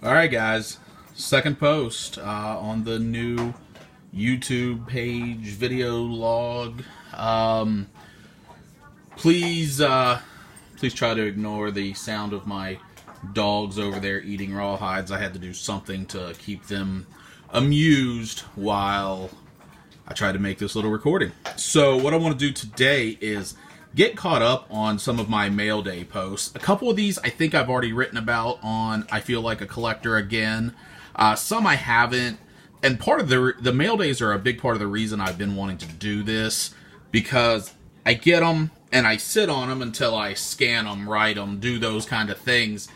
Alright guys, second post on the new YouTube page video log. Please try to ignore the sound of my dogs over there eating rawhides. I had to do something to keep them amused while I tried to make this little recording. So what I want to do today is get caught up on some of my Mailday posts. A couple of these I think I've already written about on I Feel Like a Collector Again. Some I haven't. And part of the Maildays are a big part of the reason I've been wanting to do this, because I get them and I sit on them until I scan them, write them, do those kind of things.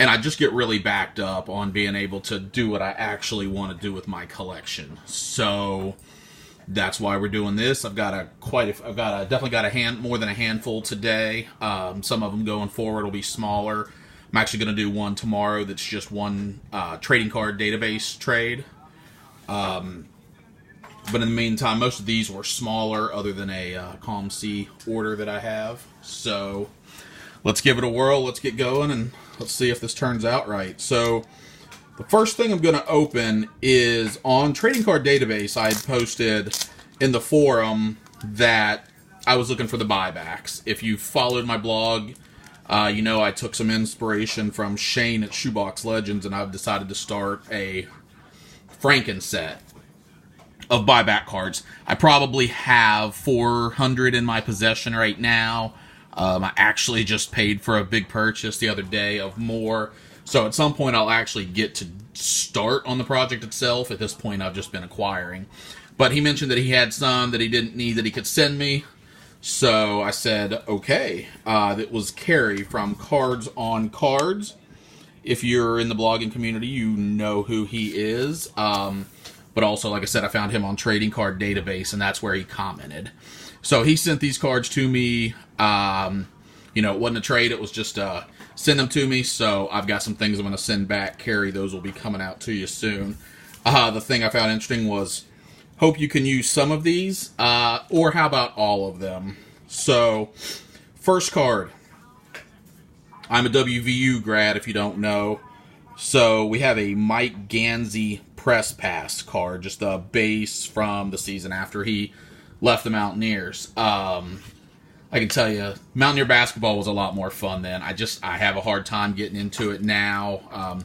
And I just get really backed up on being able to do what I actually want to do with my collection. So that's why we're doing this. I've definitely got more than a handful today. Some of them going forward will be smaller. I'm actually going to do one tomorrow that's just one trading card database trade. But in the meantime, most of these were smaller, other than a Calm Sea order that I have. So let's give it a whirl. Let's get going and let's see if this turns out right. So the first thing I'm going to open is on Trading Card Database. I had posted in the forum that I was looking for the buybacks. If you followed my blog, you know I took some inspiration from Shane at Shoebox Legends, and I've decided to start a Franken set of buyback cards. I probably have 400 in my possession right now. I actually just paid for a big purchase the other day of more. So at some point I'll actually get to start on the project itself. At this point I've just been acquiring. But he mentioned that he had some that he didn't need that he could send me. So I said, okay. That was Kerry from Cards on Cards. If you're in the blogging community, you know who he is. But also, like I said, I found him on Trading Card Database, and that's where he commented. So he sent these cards to me. It wasn't a trade. It was just send them to me. So I've got some things I'm going to send back. Carry, those will be coming out to you soon. The thing I found interesting was, hope you can use some of these, or how about all of them? So, first card. I'm a WVU grad, if you don't know. So we have a Mike Gansey Press Pass card, just a base from the season after he left the Mountaineers. I can tell you, Mountaineer basketball was a lot more fun then. I have a hard time getting into it now.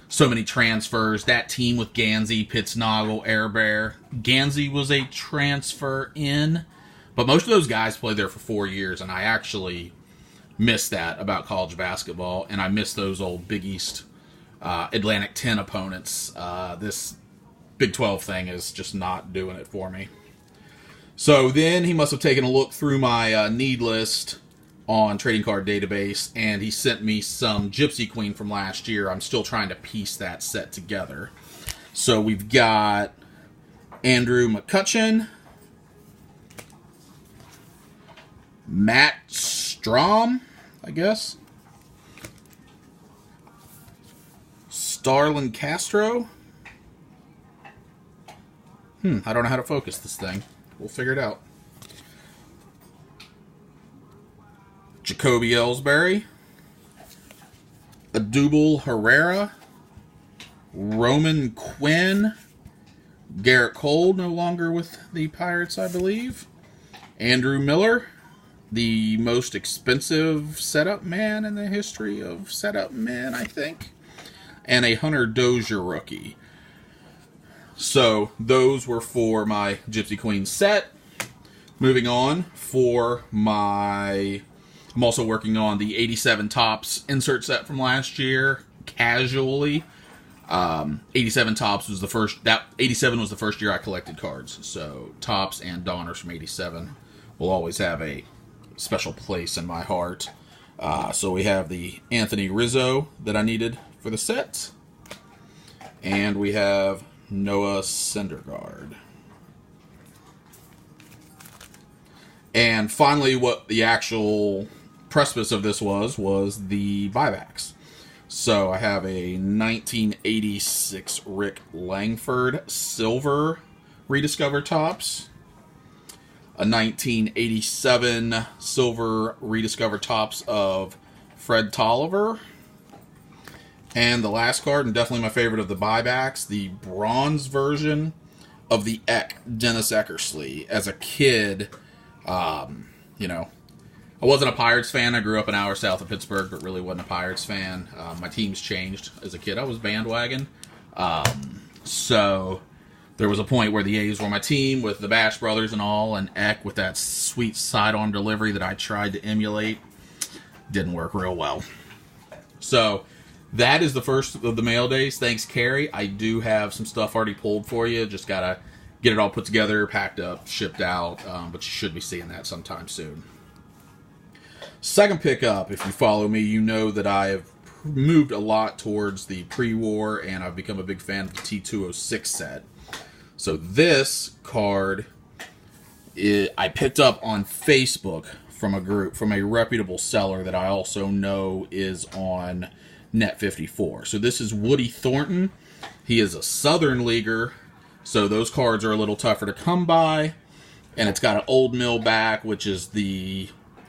So many transfers. That team with Gansey, Pittsnoggle, Air Bear. Gansey was a transfer in, but most of those guys played there for 4 years, and I actually miss that about college basketball, and I miss those old Big East Atlantic 10 opponents. This Big 12 thing is just not doing it for me. So then he must have taken a look through my need list on Trading Card Database, and he sent me some Gypsy Queen from last year. I'm still trying to piece that set together. So we've got Andrew McCutcheon, Matt Strom, I guess, Starlin Castro. I don't know how to focus this thing. We'll figure it out. Jacoby Ellsbury, Adubel Herrera, Roman Quinn, Garrett Cole, no longer with the Pirates, I believe, Andrew Miller, the most expensive setup man in the history of setup men, I think, and a Hunter Dozier rookie. So those were for my Gypsy Queen set. Moving on, I'm also working on the 87 Topps insert set from last year, casually. 87 Topps was the first. 87 was the first year I collected cards. So Topps and Donners from 87 will always have a special place in my heart. So we have the Anthony Rizzo that I needed for the set, and we have Noah Syndergaard. And finally, what the actual precipice of this was the buybacks. So I have a 1986 Rick Langford silver rediscover Topps, a 1987 silver rediscover Topps of Fred Tolliver, And the last card, and definitely my favorite of the buybacks, the bronze version of the Dennis Eckersley. As a kid, you know, I wasn't a Pirates fan. I grew up an hour south of Pittsburgh, but really wasn't a Pirates fan. My teams changed as a kid. I was bandwagon. So there was a point where the A's were my team with the Bash Brothers and all, and Eck with that sweet sidearm delivery that I tried to emulate. Didn't work real well. So that is the first of the mail days. Thanks, Carrie. I do have some stuff already pulled for you. Just got to get it all put together, packed up, shipped out. But you should be seeing that sometime soon. Second pickup, if you follow me, you know that I have moved a lot towards the pre-war, and I've become a big fan of the T206 set. So this card I picked up on Facebook from a reputable seller that I also know is on Net54. So this is Woody Thornton. He is a Southern Leaguer, so those cards are a little tougher to come by. And it's got an old mill back, which is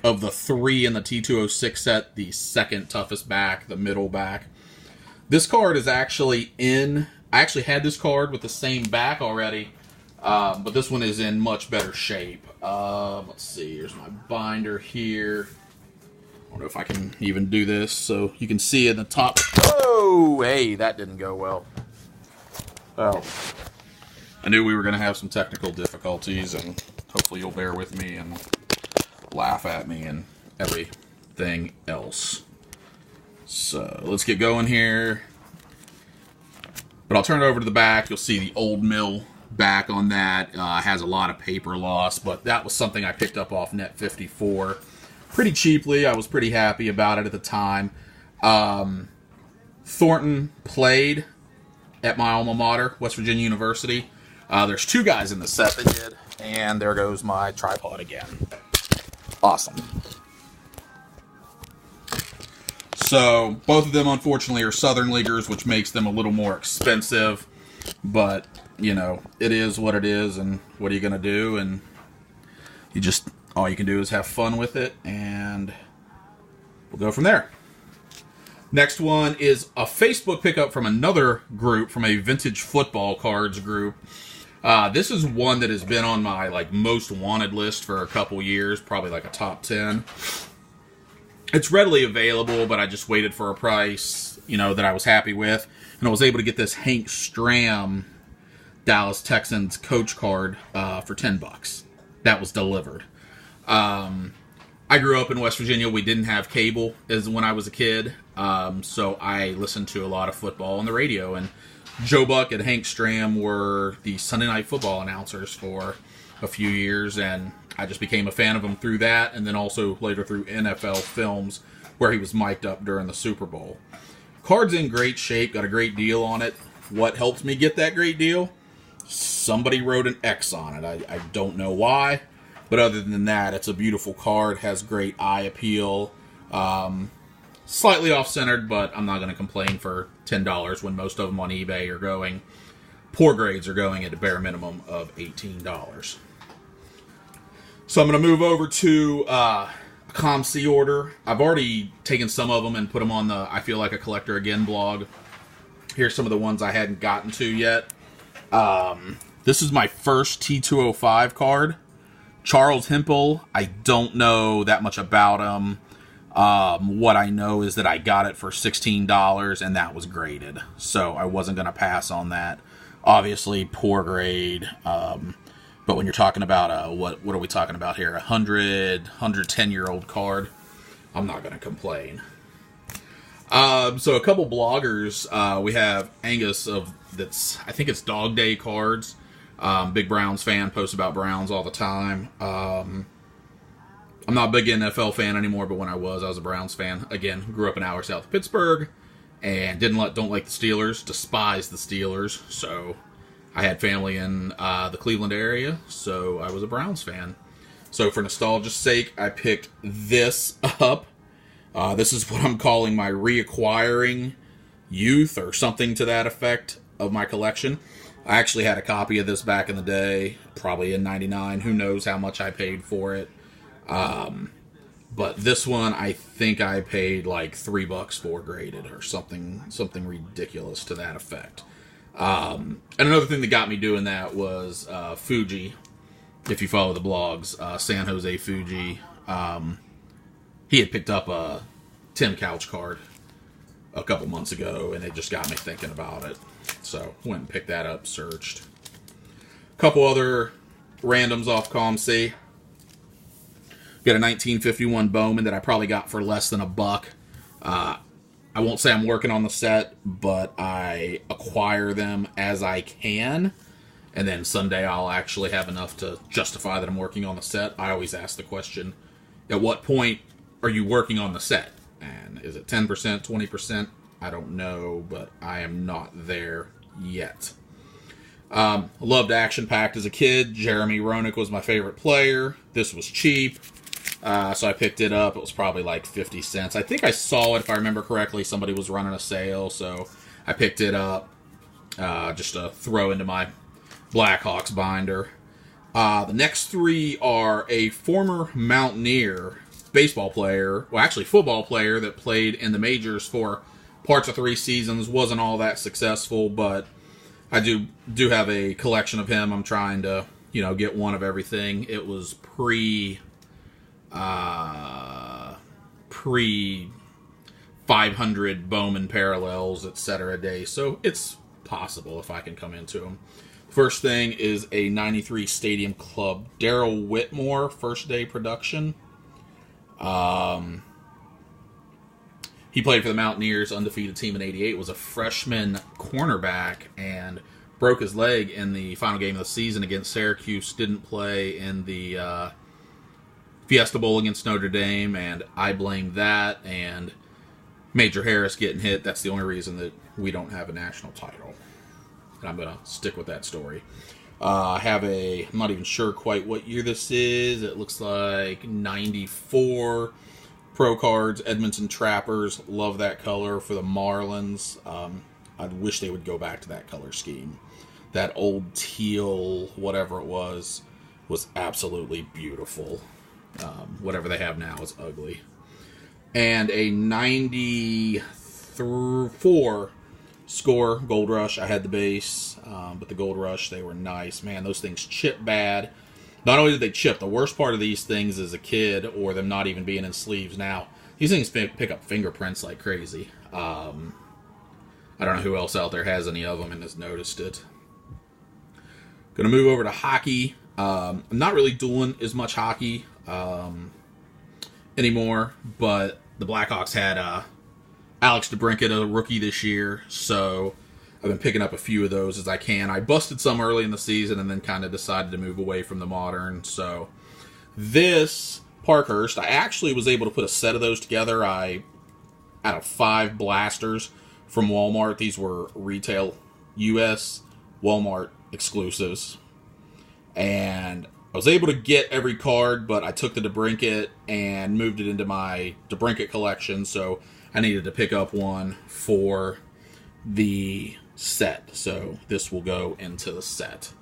of the three in the T206 set, the second toughest back, the middle back. This card is actually I actually had this card with the same back already, but this one is in much better shape. Let's see, here's my binder here. I don't know if I can even do this so you can see in the top. Oh, hey, that didn't go well. Oh, I knew we were going to have some technical difficulties, and hopefully you'll bear with me and laugh at me and everything else. So let's get going here. But I'll turn it over to the back. You'll see the old mill back on that. Has a lot of paper loss, but that was something I picked up off Net54 pretty cheaply. I was pretty happy about it at the time. Thornton played at my alma mater, West Virginia University. There's two guys in the set that did, and there goes my tripod again. Awesome. So both of them, unfortunately, are Southern Leaguers, which makes them a little more expensive. But, you know, it is what it is, and what are you going to do? And all you can do is have fun with it, and we'll go from there. Next one is a Facebook pickup from another group, from a vintage football cards group. This is one that has been on my most wanted list for a couple years, probably like a top 10. It's readily available, but I just waited for a price, that I was happy with, and I was able to get this Hank Stram Dallas Texans coach card for $10. That was delivered. I grew up in West Virginia. We didn't have cable when I was a kid, so I listened to a lot of football on the radio, and Joe Buck and Hank Stram were the Sunday Night Football announcers for a few years, and I just became a fan of him through that, and then also later through NFL Films, where he was mic'd up during the Super Bowl. Card's in great shape, got a great deal on it. What helped me get that great deal? Somebody wrote an X on it. I don't know why, but other than that, it's a beautiful card, has great eye appeal. Slightly off-centered, but I'm not going to complain for $10 when most of them on eBay are going. Poor grades are going at a bare minimum of $18. So I'm going to move over to a ComC order. I've already taken some of them and put them on the I Feel Like a Collector Again blog. Here's some of the ones I hadn't gotten to yet. This is my first T205 card. Charles Hempel. I don't know that much about him. What I know is that I got it for $16 and that was graded. So I wasn't going to pass on that. Obviously, poor grade. But when you're talking about, what are we talking about here? 110-year-old card. I'm not going to complain. So a couple bloggers, we have Angus I think it's Dog Day Cards. Big Browns fan, posts about Browns all the time. I'm not a big NFL fan anymore, but when I was a Browns fan. Again, grew up an hour south of Pittsburgh, and don't like the Steelers, despise the Steelers. So I had family in the Cleveland area, so I was a Browns fan. So for nostalgia's sake, I picked this up. This is what I'm calling my reacquiring youth, or something to that effect, of my collection. I actually had a copy of this back in the day, probably in '99. Who knows how much I paid for it. But this one, I think I paid like $3 for graded or something ridiculous to that effect. And another thing that got me doing that was Fuji. If you follow the blogs, San Jose Fuji, he had picked up a Tim Couch card a couple months ago, and it just got me thinking about it. So went and picked that up, searched. A couple other randoms off ComC. Got a 1951 Bowman that I probably got for less than $1. I won't say I'm working on the set, but I acquire them as I can. And then someday I'll actually have enough to justify that I'm working on the set. I always ask the question, at what point are you working on the set? And is it 10%, 20%? I don't know, but I am not there yet. Loved Action Packed as a kid. Jeremy Roenick was my favorite player. This was cheap. So I picked it up. It was probably like 50 cents. I think I saw it, if I remember correctly. Somebody was running a sale, so I picked it up just to throw into my Blackhawks binder. The next three are a former Mountaineer baseball player, well, actually football player that played in the majors for parts of 3 seasons. Wasn't all that successful, but I do have a collection of him. I'm trying to, get one of everything. It was pre 500 Bowman parallels, etc. day, so it's possible if I can come into them. First thing is a 93 Stadium Club Darryl Whitmore first day production. He played for the Mountaineers, undefeated team in '88, was a freshman cornerback, and broke his leg in the final game of the season against Syracuse. Didn't play in the Fiesta Bowl against Notre Dame, and I blame that, and Major Harris getting hit. That's the only reason that we don't have a national title. And I'm going to stick with that story. I have I'm not even sure quite what year this is. It looks like 94 Pro Cards, Edmonton Trappers. Love that color for the Marlins. I wish they would go back to that color scheme. That old teal, whatever it was absolutely beautiful. Whatever they have now is ugly. And a 94 Score Gold Rush. I had the base, but the Gold Rush, they were nice. Man, those things chip bad. Not only did they chip, the worst part of these things as a kid, or them not even being in sleeves now, these things pick up fingerprints like crazy. I don't know who else out there has any of them and has noticed it. Going to move over to hockey. I'm not really doing as much hockey anymore, but the Blackhawks had Alex DeBrincat, a rookie this year, so I've been picking up a few of those as I can. I busted some early in the season and then kind of decided to move away from the modern. So this Parkhurst, I actually was able to put a set of those together. Out of 5 blasters from Walmart. These were retail US Walmart exclusives. And I was able to get every card, but I took the DeBrincat and moved it into my DeBrincat collection, so I needed to pick up one for the set. So this will go into the set.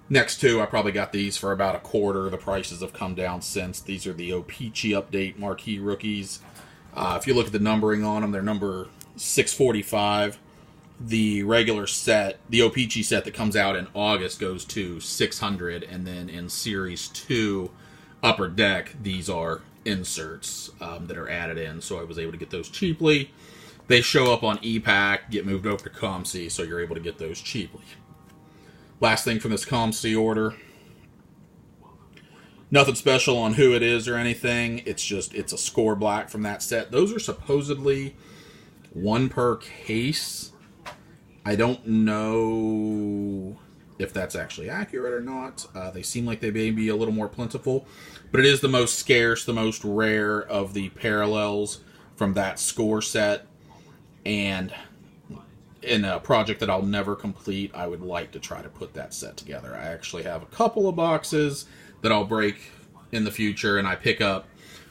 Next two, I probably got these for about $0.25. The prices have come down since. These are the O-Pee-Chee Update Marquee Rookies. If you look at the numbering on them, they're number 645. The regular set, the O-Pee-Chee set that comes out in August, goes to 600, and then in Series 2 Upper Deck, these are inserts that are added in, so I was able to get those cheaply. They show up on e-Pack, get moved over to ComC, so you're able to get those cheaply. Last thing from this ComC order, nothing special on who it is or anything, it's a Score Black from that set. Those are supposedly 1 per case. I don't know if that's actually accurate or not. They seem like they may be a little more plentiful, but it is the most scarce, the most rare of the parallels from that Score set. And in a project that I'll never complete, I would like to try to put that set together. I actually have a couple of boxes that I'll break in the future, and I pick up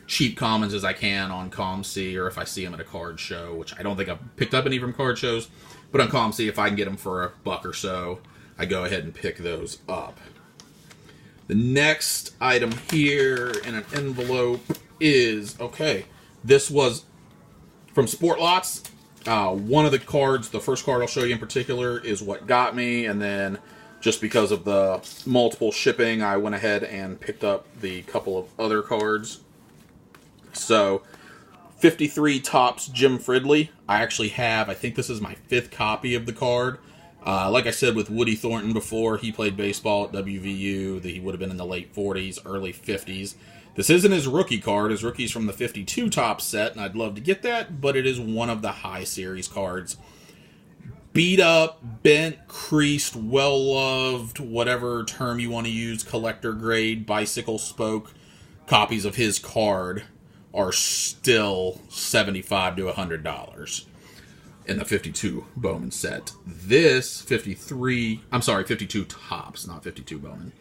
cheap commons as I can on ComC, or if I see them at a card show, which I don't think I've picked up any from card shows, but on ComC, if I can get them for $1 or so, I go ahead and pick those up. The next item here in an envelope is, okay, this was from Sport Lots. One of the cards, the first card I'll show you in particular, is what got me, and then just because of the multiple shipping, I went ahead and picked up the couple of other cards. So, 53 Topps Jim Fridley. I actually have, I think this is my 5th copy of the card. Like I said with Woody Thornton before, he played baseball at WVU. He would have been in the late 40s, early 50s. This isn't his rookie card. His rookie's from the 52 Topps set, and I'd love to get that, but it is one of the high series cards. Beat up, bent, creased, well-loved, whatever term you want to use, collector grade, bicycle spoke copies of his card are still $75 to $100 in the 52 Bowman set. This 52 Topps, not 52 Bowman.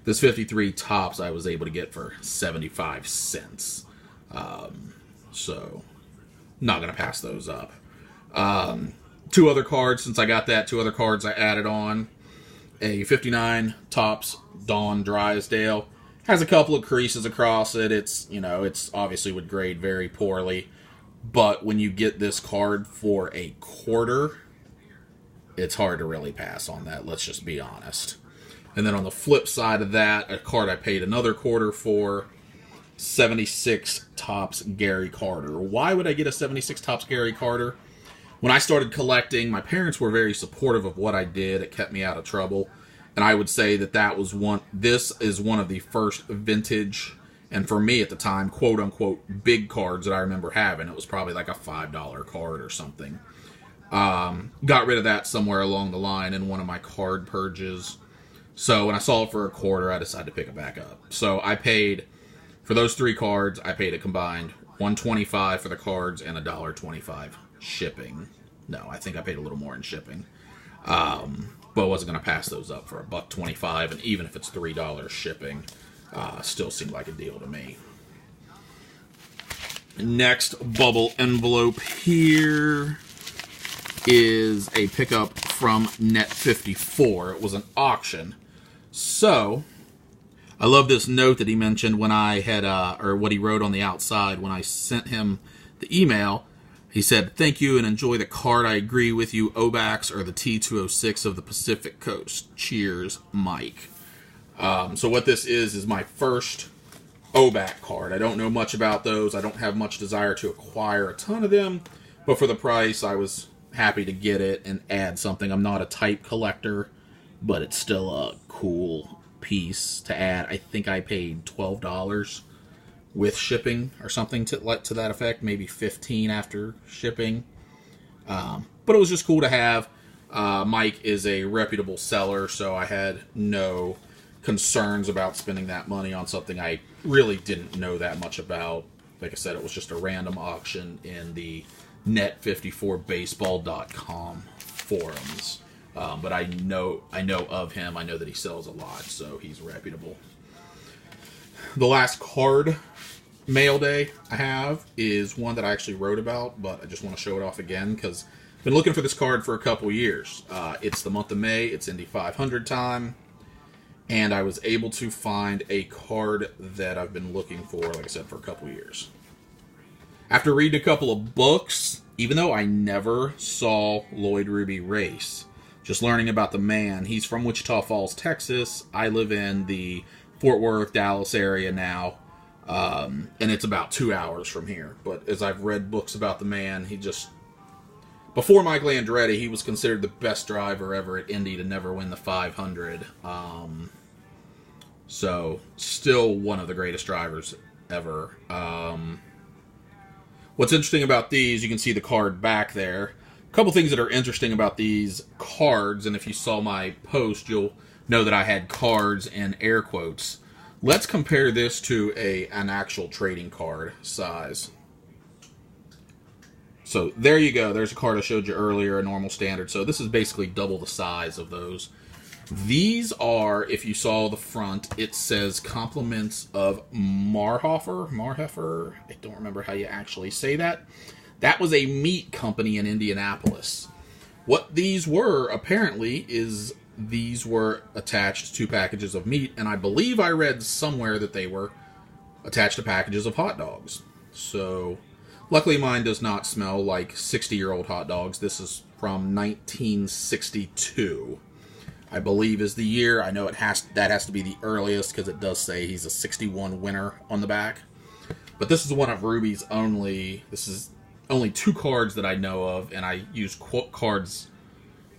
This 53 Topps I was able to get for 75 cents. So, not going to pass those up. 2 other cards, since I got that, 2 other cards I added on. A 59 Topps Dawn Drysdale. Has a couple of creases across it. It's obviously would grade very poorly. But when you get this card for a quarter, it's hard to really pass on that. Let's just be honest. And then on the flip side of that, a card I paid another quarter for, 76 Topps Gary Carter. Why would I get a 76 Topps Gary Carter? When I started collecting, my parents were very supportive of what I did. It kept me out of trouble. And I would say that was this is one of the first vintage, and for me at the time, quote-unquote, big cards that I remember having. It was probably like a $5 card or something. Got rid of that somewhere along the line in one of my card purges. So when I saw it for a quarter, I decided to pick it back up. So I paid, for those 3 cards, I paid a combined $1.25 for the cards and $1.25 shipping. No, I think I paid a little more in shipping. But I wasn't going to pass those up for $1.25, and even if it's $3 shipping, still seemed like a deal to me. Next bubble envelope here is a pickup from Net54. It was an auction. So, I love this note that he mentioned when I had, or what he wrote on the outside when I sent him the email. He said, "Thank you and enjoy the card. I agree with you. Obax are the T206 of the Pacific Coast. Cheers, Mike." So what this is my first Obax card. I don't know much about those. I don't have much desire to acquire a ton of them. But for the price, I was happy to get it and add something. I'm not a type collector, but it's still a cool piece to add. I think I paid $12 with shipping or something to that effect, maybe $15 after shipping. But it was just cool to have. Mike is a reputable seller, so I had no concerns about spending that money on something I really didn't know that much about. Like I said, it was just a random auction in the net54baseball.com forums. But I know of him. I know that he sells a lot, so he's reputable. The last card, Mailday, I have is one that I actually wrote about, but I just want to show it off again because I've been looking for this card for a couple years. It's the month of May. It's Indy 500 time. And I was able to find a card that I've been looking for, like I said, for a couple years. After reading a couple of books, even though I never saw Lloyd Ruby race, just learning about the man, he's from Wichita Falls, Texas. I live in the Fort Worth, Dallas area now, and it's about 2 hours from here. But as I've read books about the man, before Michael Andretti, he was considered the best driver ever at Indy to never win the 500. So, still one of the greatest drivers ever. What's interesting about these, you can see the card back there. A couple things that are interesting about these cards, and if you saw my post, you'll know that I had cards in air quotes. Let's compare this to an actual trading card size. So there you go. There's a card I showed you earlier, a normal standard. So this is basically double the size of those. These are, if you saw the front, it says compliments of Marhofer. I don't remember how you actually say that. That was a meat company in Indianapolis. What these were, apparently, is these were attached to packages of meat, and I believe I read somewhere that they were attached to packages of hot dogs. So, luckily mine does not smell like 60-year-old hot dogs. This is from 1962, I believe is the year. I know that has to be the earliest because it does say he's a 61 winner on the back. But this is one of Ruby's only. This is only 2 cards that I know of, and I use cards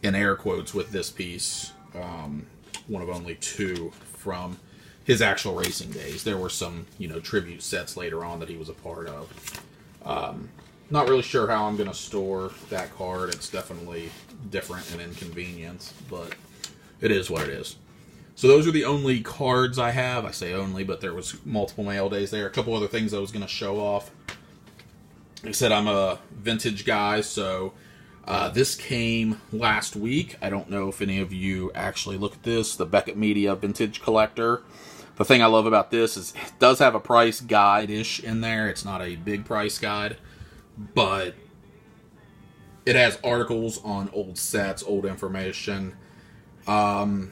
in air quotes with this piece. One of only 2 from his actual racing days. There were some, tribute sets later on that he was a part of. Not really sure how I'm going to store that card. It's definitely different and inconvenient, but it is what it is. So those are the only cards I have. I say only, but there was multiple mail days there. A couple other things I was going to show off. Like I said, I'm a vintage guy, so this came last week. I don't know if any of you actually look at this, the Beckett Media Vintage Collector. The thing I love about this is it does have a price guide-ish in there. It's not a big price guide, but it has articles on old sets, old information. I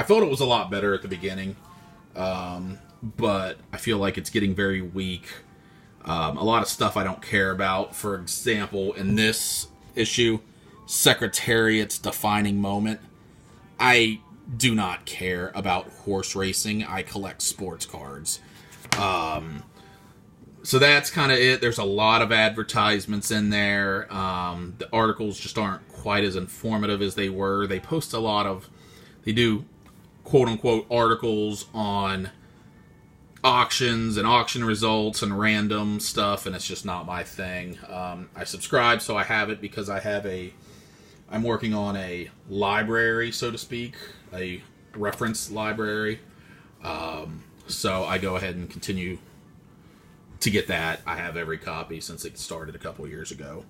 felt it was a lot better at the beginning, but I feel like it's getting very weak. A lot of stuff I don't care about. For example, in this issue, Secretariat's defining moment. I do not care about horse racing. I collect sports cards. So that's kind of it. There's a lot of advertisements in there. The articles just aren't quite as informative as they were. They post a lot of, they do quote-unquote articles on auctions and auction results and random stuff, and it's just not my thing. I subscribe, so I have it because I'm working on a library, so to speak, a reference library. So I go ahead and continue to get that. I have every copy since it started a couple years ago.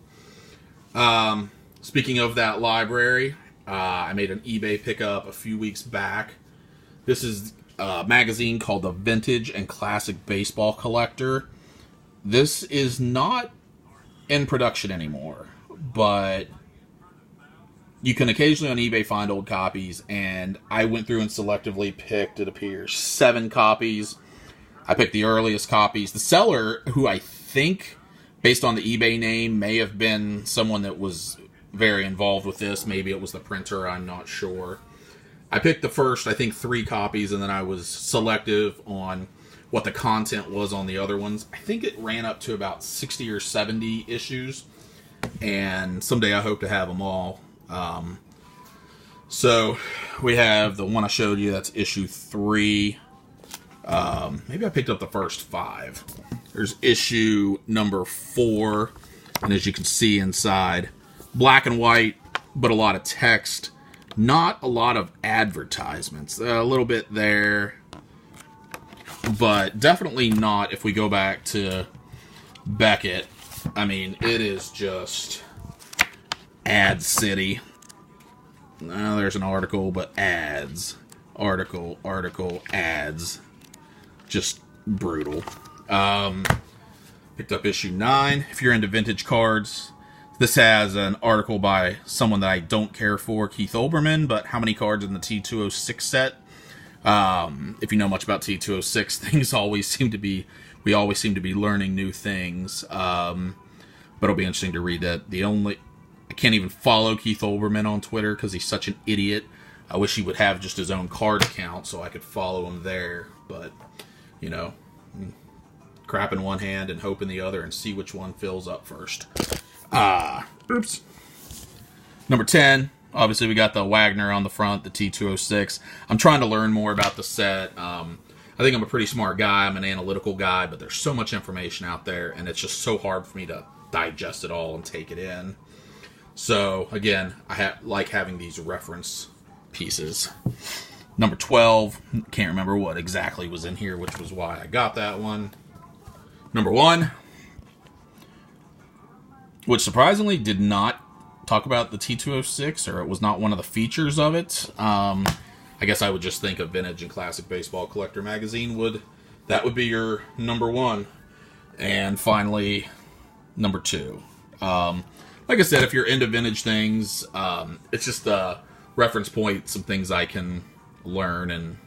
Speaking of that library, I made an eBay pickup a few weeks back. This is a magazine called the Vintage and Classic Baseball Collector. This is not in production anymore, but you can occasionally on eBay find old copies, and I went through and selectively picked, it appears, 7 copies. I picked the earliest copies. The seller, who I think, based on the eBay name, may have been someone that was very involved with this. Maybe it was the printer, I'm not sure. I picked the first, I think, 3 copies, and then I was selective on what the content was on the other ones. I think it ran up to about 60 or 70 issues, and someday I hope to have them all. So we have the one I showed you, that's issue 3. Maybe I picked up the first 5. There's issue number 4, and as you can see inside, black and white, but a lot of text. Not a lot of advertisements. A little bit there, but definitely not if we go back to Beckett. I mean, it is just ad city. Now there's an article, but ads. Article, ads. Just brutal. Picked up issue 9. If you're into vintage cards, this has an article by someone that I don't care for, Keith Olbermann, but how many cards in the T206 set? If you know much about T206, we always seem to be learning new things. But it'll be interesting to read that. I can't even follow Keith Olbermann on Twitter because he's such an idiot. I wish he would have just his own card account so I could follow him there. But, crap in one hand and hope in the other and see which one fills up first. Oops. Number 10. Obviously, we got the Wagner on the front, the T206. I'm trying to learn more about the set. I think I'm a pretty smart guy. I'm an analytical guy, but there's so much information out there, and it's just so hard for me to digest it all and take it in. So, again, I like having these reference pieces. Number 12. Can't remember what exactly was in here, which was why I got that one. Number 1. Which surprisingly did not talk about the T206, or it was not one of the features of it. I guess I would just think of Vintage and Classic Baseball Collector magazine would be your number 1. And finally, number 2. Like I said, if you're into vintage things, it's just the reference point, some things I can learn and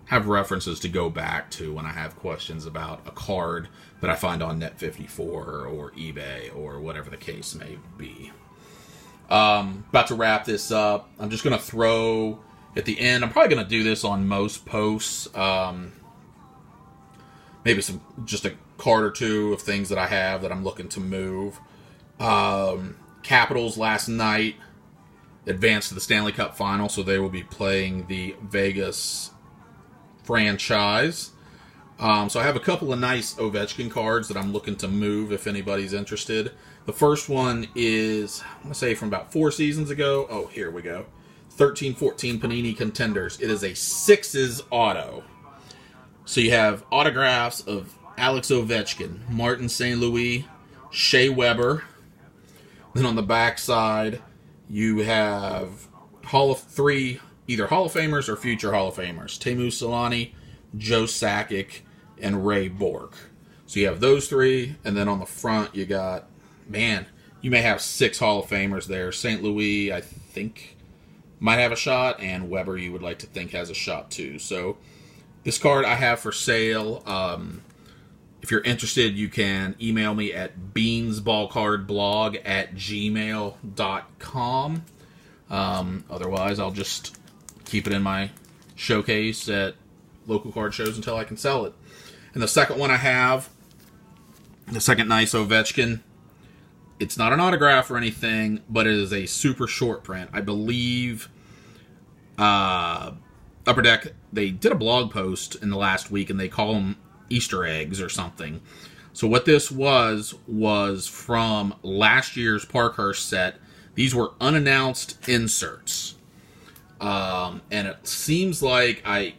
have references to go back to when I have questions about a card that I find on Net54 or eBay or whatever the case may be. About to wrap this up. I'm just going to throw at the end. I'm probably going to do this on most posts. Maybe just a card or two of things that I have that I'm looking to move. Capitals last night advanced to the Stanley Cup final, so they will be playing the Vegas franchise. So I have a couple of nice Ovechkin cards that I'm looking to move if anybody's interested. The first one is, I'm going to say from about 4 seasons ago. Oh, here we go. 13-14 Panini Contenders. It is a 6s auto. So you have autographs of Alex Ovechkin, Martin St. Louis, Shea Weber. Then on the back side, you have either Hall of Famers or future Hall of Famers. Teemu Selanne, Joe Sakic, and Ray Bourque. So you have those 3, and then on the front you got, you may have 6 Hall of Famers there. St. Louis, I think, might have a shot, and Weber, you would like to think, has a shot too. So this card I have for sale. If you're interested, you can email me at beansballcardblog@gmail.com. Otherwise, I'll just keep it in my showcase at local card shows until I can sell it. And the second one I have, the second nice Ovechkin, it's not an autograph or anything, but it is a super short print. I believe Upper Deck, they did a blog post in the last week, and they call them Easter eggs or something. So what this was from last year's Parkhurst set. These were unannounced inserts. And it seems like I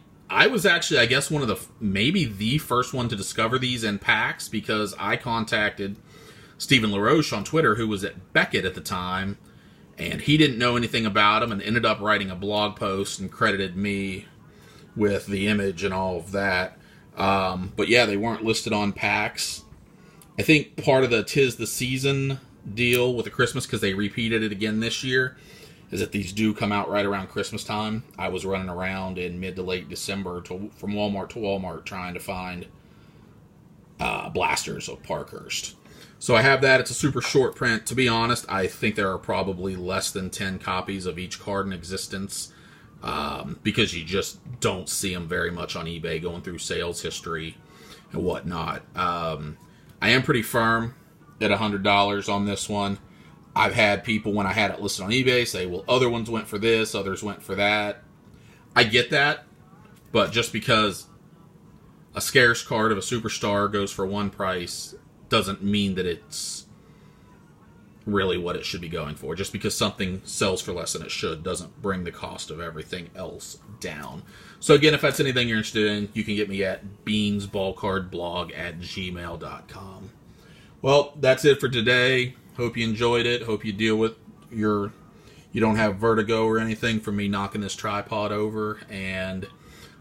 was actually, I guess, one of maybe the first one to discover these in packs, because I contacted Stephen LaRoche on Twitter, who was at Beckett at the time, and he didn't know anything about them and ended up writing a blog post and credited me with the image and all of that. But yeah, they weren't listed on packs. I think part of the 'Tis the Season deal with the Christmas, because they repeated it again this year, is that these do come out right around Christmas time. I was running around in mid to late December from Walmart to Walmart trying to find blasters of Parkhurst. So I have that. It's a super short print. To be honest, I think there are probably less than 10 copies of each card in existence, because you just don't see them very much on eBay going through sales history and whatnot. I am pretty firm at $100 on this one. I've had people, when I had it listed on eBay, say, well, other ones went for this, others went for that. I get that, but just because a scarce card of a superstar goes for one price doesn't mean that it's really what it should be going for. Just because something sells for less than it should doesn't bring the cost of everything else down. So again, if that's anything you're interested in, you can get me at beansballcardblog@gmail.com. Well, that's it for today. Hope you enjoyed it. Hope you deal with you don't have vertigo or anything from me knocking this tripod over, and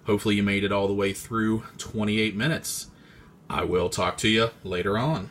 hopefully you made it all the way through 28 minutes. I will talk to you later on.